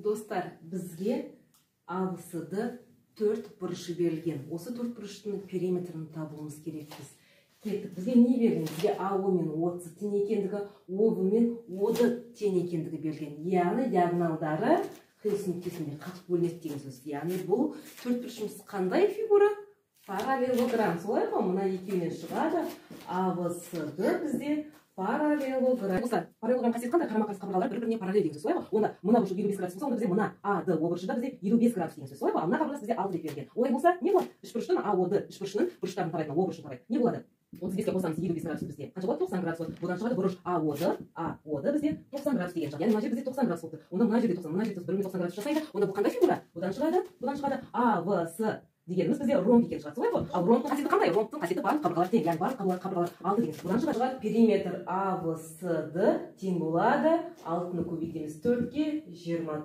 Достар, бізге АБС-ды 4 бұрышы берілген. Осы 4 бұрыштың периметрін табуымыз керекпіз. Кеттік, бізге не берген? Бізге АО мен ОС тең екендігі, ОВ мен ОД тең екендігі берген. Яғни диагоналдары қиылыс нүктесінде қатып бөлінеді деген сөз. Яғни бұл 4 бұрышымыз қандай фигура? Параллелограмм. Солай ғой, мына екеуінен шығады. АБС-ды бізде параллелограмм. Параллелограмм қасиеті қандай? Қарама-қарсы қабырғалар бір-біріне параллель деген сөз. Солай ғой? Онда мына бұрышы 25 градус болса, онда бізде мына АД О бұрышында бізде 25 градус деген сөз. Солай ғой? Мына қабырғасы бізде 6 деп берген. Олай болса, не болады? Үш бұрыштың АОД, үш бұрышының бұрыштарын тарайтын О бұрышын тарайды. Не болады? 35-ке қосамыз 25 градус бізде. Қанша болады? 90 градус болады. Одан шығады бұрыш АОД бізде 90 градус деген шығады. Яғни мына жер бізде 90 градус болды. Онда мына жерде 90, мына жерде 90 градус жасайды. Онда бұл қандай фигура? Бұдан шығады АВС дегеніміз бізде ромб екен шығады. Солай ғой? Ал ромбтың қасиеті қандай? Ромбтың қасиеті барлық қабырғалар тең, яғни барлық қабырғалар 6 деген. Бұдан шығады периметр АБС-ды тең болады. 6-ны көбейтеміз 4-ке, 24.